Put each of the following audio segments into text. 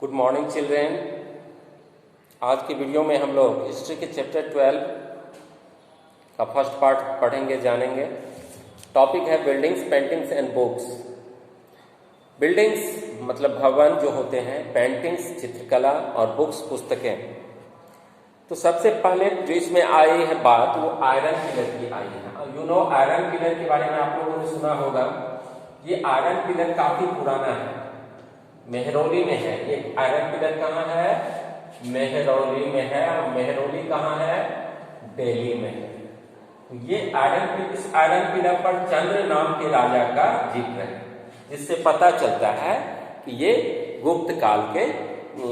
Good morning children. आज की video में हम लोग हिस्ट्री के चैप्टर 12 का फर्स्ट पार्ट पढ़ेंगे, जानेंगे। टॉपिक है buildings, paintings and books. Buildings मतलब भवन जो होते हैं, पेंटिंग्स चित्रकला और बुक्स पुस्तकें। तो सबसे पहले जो इसमें आई है बात वो आयरन पिलर की आई है। आयरन पिलर के बारे में आप लोगों ने सुना होगा। ये आयरन पिलर काफी पुराना है, मेहरौली में है। ये आयरन पिलर कहाँ है? मेहरौली में है। और मेहरौली कहाँ है? दिल्ली में है। तो ये इस आयरन पिलर पर चंद्र नाम के राजा का जिक्र है, जिससे पता चलता है कि ये गुप्त काल के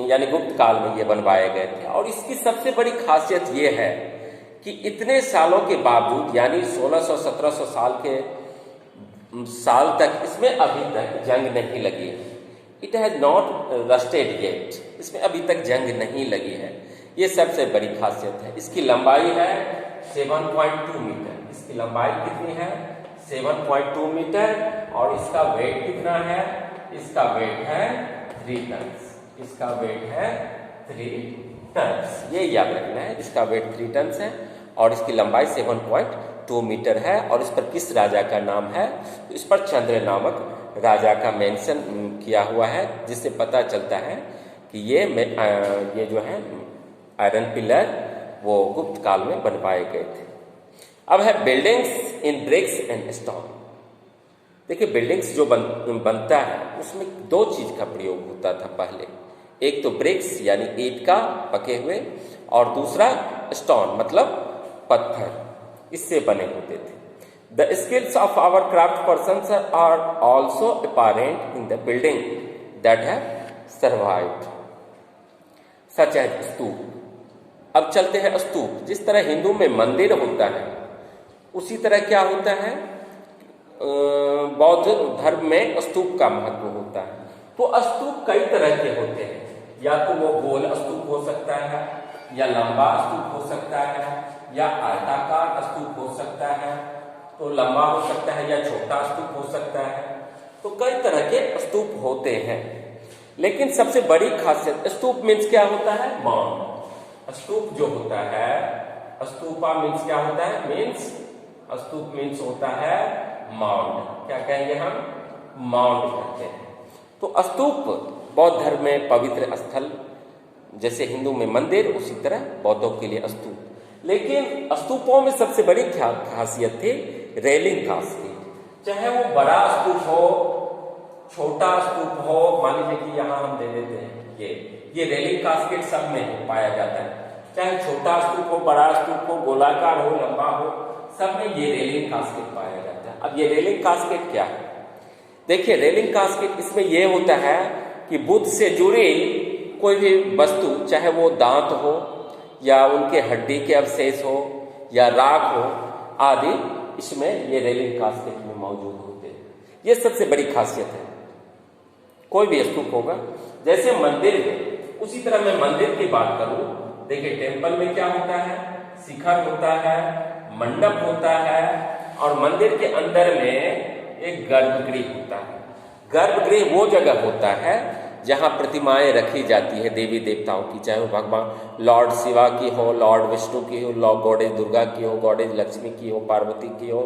यानी गुप्त काल में ये बनवाए गए थे। और इसकी सबसे बड़ी खासियत ये है कि इतने सालों के बावजूद यानी 1600-1700 साल तक इसमें अभी तक जंग नहीं लगी है। It has not rusted yet. इसमें अभी तक जंग नहीं लगी है। ये सबसे बड़ी खासियत है। इसकी लंबाई है 7.2 मीटर। इसकी लंबाई कितनी है? 7.2 मीटर। और इसका वेट कितना है? इसका वेट है 3 टन। इसका वेट है 3 टन। ये याद रखना है, इसका वेट 3 टन है और इसकी लंबाई 7.2 मीटर है। और इस पर किस राजा का नाम है? तो इस पर चंद्र नामक राजा का मेंशन किया हुआ है, जिससे पता चलता है कि ये जो है आयरन पिलर वो गुप्त काल में बनवाए गए थे। अब है buildings in bricks and stone. देखिए, बिल्डिंग्स जो बनता है उसमें 2 चीज का प्रयोग होता था पहले। एक तो ब्रिक्स यानी ईंट का पके हुए, और दूसरा स्टोन मतलब पत्थर, इससे बने होते थे। The skills of our craft persons are also apparent in the building that have survived, such as स्तूप। अब चलते हैं स्तूप। जिस तरह हिंदू में मंदिर होता है, उसी तरह क्या होता है बौद्ध धर्म में स्तूप का महत्व होता है। तो स्तूप कई तरह के होते हैं। या तो वो गोल स्तूप हो सकता है, या लंबा स्तूप हो सकता है, या आयताकार स्तूप हो सकता है। तो लंबा हो सकता है या छोटा स्तूप हो सकता है। तो कई तरह के स्तूप होते हैं। लेकिन सबसे बड़ी खासियत, स्तूप मीन्स क्या होता है? माउंड। स्तूप जो होता है, स्तूपा मीन्स क्या होता है? स्तूप मीन्स होता है माउंड। क्या कहेंगे हम? माउंड कहते हैं। तो स्तूप बौद्ध धर्म में पवित्र स्थल, जैसे हिंदू में मंदिर, उसी तरह बौद्धों के लिए स्तूप। लेकिन स्तूपों में सबसे बड़ी खासियत थी रेलिंग कास्केट। चाहे वो बड़ा स्तूप हो, छोटा स्तूप हो, मान लीजिए कि यहाँ हम दे देते हैं ये रेलिंग कास्केट सब में पाया जाता है। चाहे छोटा स्तूप हो, बड़ा स्तूप हो, गोलाकार हो, लंबा हो, सब में ये रेलिंग कास्केट पाया जाता है। अब ये रेलिंग कास्केट क्या है? देखिए, रेलिंग कास्केट इसमें ये होता है कि बुद्ध से जुड़ी कोई भी वस्तु, चाहे वो दांत हो या उनके हड्डी के अवशेष हो या राख हो आदि, इसमें ये रेलिंग कास्केट में मौजूद होते हैं। ये सबसे बड़ी खासियत है। कोई भी स्तूप होगा, जैसे मंदिर में, उसी तरह मैं मंदिर की बात करूं। देखिए, टेम्पल में क्या होता है? शिखर होता है, मंडप होता है, और मंदिर के अंदर में एक गर्भगृह होता है। गर्भगृह वो जगह होता है जहां प्रतिमाएं रखी जाती है देवी देवताओं की, चाहे वो भगवान लॉर्ड शिवा की हो, लॉर्ड विष्णु की हो, लॉर्ड गॉडेज दुर्गा की हो, गॉडेज लक्ष्मी की हो, पार्वती की हो।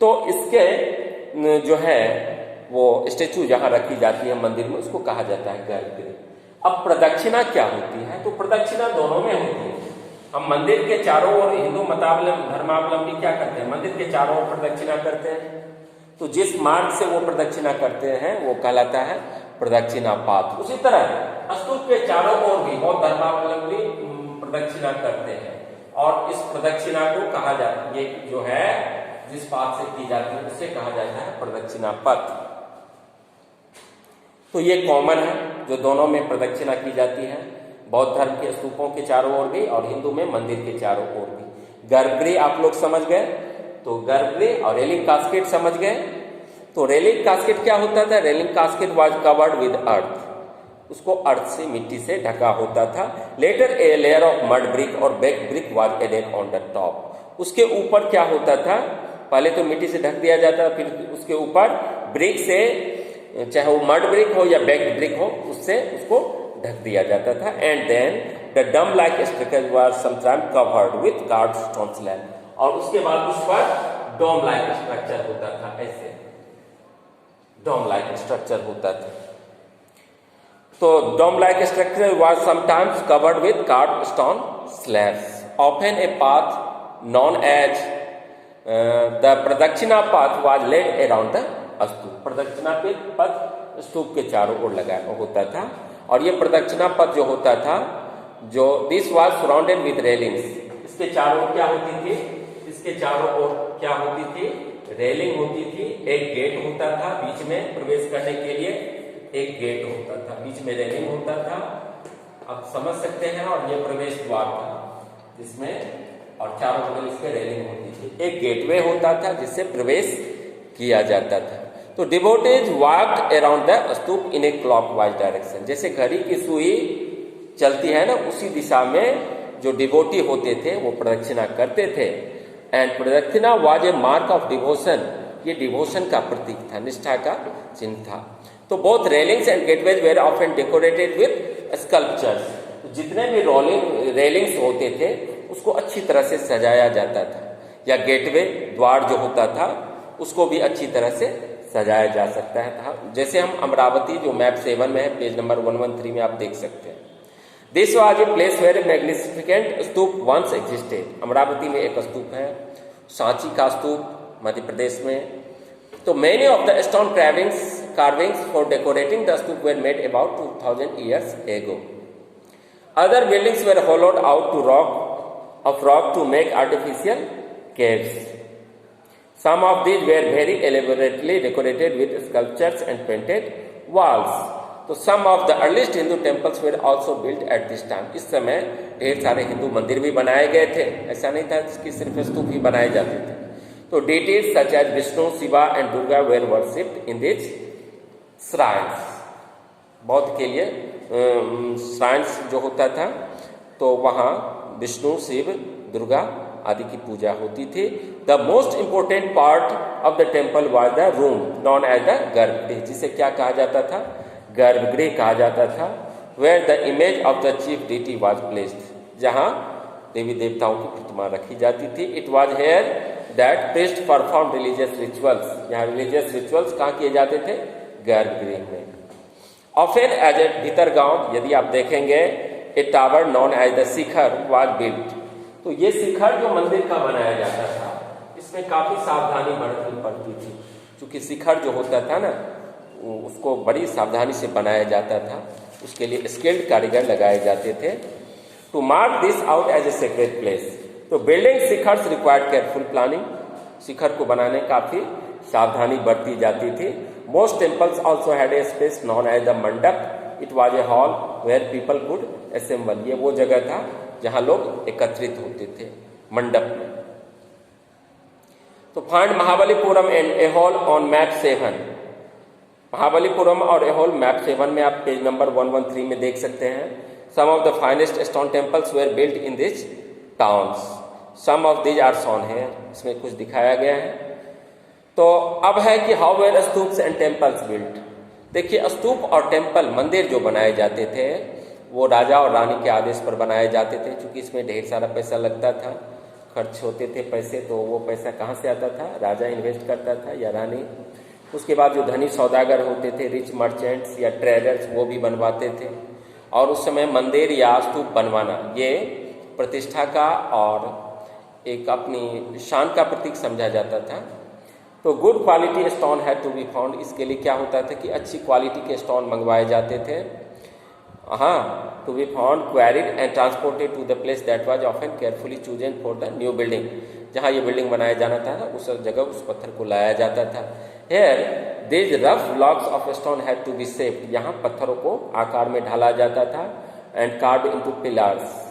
तो इसके जो है वो स्टेचू जहां रखी जाती है मंदिर में, उसको कहा जाता है गर्भगृह। अब प्रदक्षिणा क्या होती है? तो प्रदक्षिणा दोनों में होती है। हम मंदिर के चारों ओर, हिंदू धर्मावलंबी क्या करते हैं? मंदिर के चारों ओर प्रदक्षिणा करते हैं। तो जिस मार्ग से वो प्रदक्षिणा करते हैं वो कहलाता है प्रदक्षिणा पाथ। उसी तरह स्तूप के चारों ओर भी बौद्ध धर्मावलंबी प्रदक्षिणा करते हैं, और इस प्रदक्षिणा को कहा जाता है, ये जो है जिस पाथ से की जाती है उसे कहा जाता है प्रदक्षिणा पथ। तो ये कॉमन है, जो दोनों में प्रदक्षिणा की जाती है, बौद्ध धर्म के स्तूपों के चारों ओर भी और हिंदू में मंदिर के चारों ओर भी। गर्भगृह आप लोग समझ गए। तो गर्भगृह और रेलिंग कास्केट समझ गए। तो रेलिंग कास्केट क्या होता था? Railing casket was covered with earth. उसको अर्थ से, मिट्टी से ढका होता था। Later a layer of mud brick और baked brick was added on the top. उसके ऊपर क्या होता था? पहले तो मिट्टी से ढक दिया जाता, फिर उसके ऊपर ब्रिक से, चाहे वो मड ब्रिक हो या बेक ब्रिक हो, उससे उसको ढक दिया जाता था। And then the dome like structure were sometime covered with carved stone slab, और उसके बाद उस पर डोम लाइक स्ट्रक्चर होता था, ऐसे डोम लाइक स्ट्रक्चर होता था। तो dome like structure was sometimes covered with carved stone slabs. Often a path known as the pradakshina path was laid around the stupa. Pradakshina पथ स्तूप के चारों ओर लगा होता था, और ये प्रदक्षिणा पथ जो होता था, जो this was surrounded with railings. इसके चारों ओर क्या होती थी? इसके चारों ओर क्या होती थी? रेलिंग होती थी, एक गेट होता था बीच में, प्रवेश करने के लिए एक गेट होता था, बीच में रेलिंग होता था, आप समझ सकते हैं, और ये प्रवेश द्वार था जिसमें, और चारों बगल इसके रेलिंग होती थी, एक गेटवे होता था जिससे प्रवेश किया जाता था। तो devotees walked around the stupa in A clockwise direction, जैसे घड़ी की सुई चलती है ना, उसी दिशा में जो डिवोटी होते थे वो प्रदक्षिणा करते थे। And pradakshina was a mark of devotion, ये डिवोशन का प्रतीक था, निष्ठा का चिन्ह था। तो both railings and gateways were often decorated with sculptures, जितने भी रेलिंग्स होते थे उसको अच्छी तरह से सजाया जाता था, या गेटवे द्वार जो होता था उसको भी अच्छी तरह से सजाया जा सकता है। जैसे हम अमरावती जो मैप 7 में है, पेज नंबर 113 में आप देख सकते हैं। This was a place where magnificent stupa once existed. Amaravati में एक स्तूप है, सांची का स्तूप मध्य प्रदेश में। तो many of the stone carvings for decorating the stupa were made about 2000 years ago. Other buildings were hollowed out of rock to make artificial caves. Some of these were very elaborately decorated with sculptures and painted walls. तो some of the earliest Hindu temples were also built at this time. इस समय ढेर सारे हिंदू मंदिर भी बनाए गए थे, ऐसा नहीं था कि सिर्फ स्तूप ही बनाए जाते थे। तो deities such as Vishnu, Shiva and Durga were worshipped in these shrines. बौद्ध के लिए shrines जो होता था, तो वहाँ विष्णु, शिव, दुर्गा आदि की पूजा होती थी। The most important part of the temple was the room known as the garbhagriha, जिसे क्या कहा जाता था? गर्भगृह कहा जाता था। Where the image of the chief deity was placed, जहाँ देवी देवताओं की प्रतिमा रखी जाती थी। It was here that priest perform religious rituals, यहाँ रिलीजियस रिचुअल्स कहाँ किए जाते थे? गर्भगृह में। ऑफन एज ए भीतर गांव, यदि आप देखेंगे, a tower known as the shikhara was built. तो ये शिखर जो मंदिर का बनाया जाता था, इसमें काफी सावधानी बरतनी पड़ती थी, क्योंकि शिखर जो होता था ना, उसको बड़ी सावधानी से बनाया जाता था, उसके लिए स्किल्ड कारीगर लगाए जाते थे। To mark this out as a sacred place, तो building shikharas required careful planning, शिखर को बनाने काफी सावधानी बरती जाती थी। Most temples also had a space known as the mandapa, it was a hall where people could assemble, ये वो जगह था जहां लोग एकत्रित होते थे, मंडप में। तो find Mahabalipuram and Aihole on map 7, Mahabalipuram और एहोल मैप 7 में आप पेज नंबर 113 में देख सकते हैं। Some of the finest stone temples were built in this towns, some of these are shown है, इसमें कुछ दिखाया गया है। तो अब है कि how where stupas and temples built. देखिए, स्तूप और टेम्पल, मंदिर जो बनाए जाते थे, वो राजा और रानी के आदेश पर बनाए जाते थे, क्योंकि इसमें ढेर सारा पैसा लगता था, खर्च होते थे पैसे। तो वो पैसा कहाँ से आता था? राजा इन्वेस्ट करता था या रानी। उसके बाद जो धनी सौदागर होते थे, रिच मर्चेंट्स या ट्रेडर्स, वो भी बनवाते थे। और उस समय मंदिर या स्तूप बनवाना ये प्रतिष्ठा का और एक अपनी शान का प्रतीक समझा जाता था। तो good quality stone had to be found, इसके लिए क्या होता था कि अच्छी क्वालिटी के स्टोन मंगवाए जाते थे। हाँ, to be found, quarried and transported to the place that was often carefully chosen for the new building, जहाँ ये बिल्डिंग बनाया जाना था उस जगह उस पत्थर को लाया जाता था। Here this rough blocks of stone had to be shaped, यहाँ पत्थरों को आकार में ढाला जाता था। And carved into pillars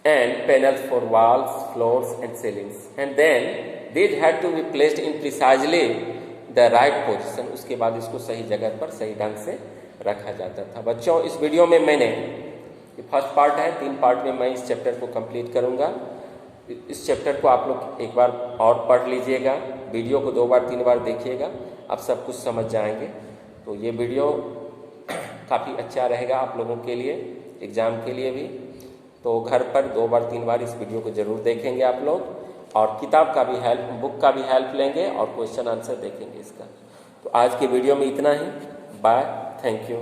and panels for walls, floors and ceilings, and then these had to be placed in precisely the right position. उसके बाद इसको सही जगह पर सही ढंग से रखा जाता था। बच्चों, इस वीडियो में मैंने, ये फर्स्ट पार्ट है, 3 पार्ट में मैं इस चैप्टर को कंप्लीट करूंगा। इस चैप्टर को आप लोग एक बार और पढ़ लीजिएगा, वीडियो को 2 बार 3 बार देखिएगा, आप सब कुछ समझ जाएंगे। तो ये वीडियो काफ़ी अच्छा रहेगा आप लोगों के लिए, एग्ज़ाम के लिए भी। तो घर पर 2 बार 3 बार इस वीडियो को ज़रूर देखेंगे आप लोग, और किताब का भी हेल्प, बुक का भी हेल्प लेंगे और क्वेश्चन आंसर देखेंगे इसका। तो आज के वीडियो में इतना ही। Bye, thank you.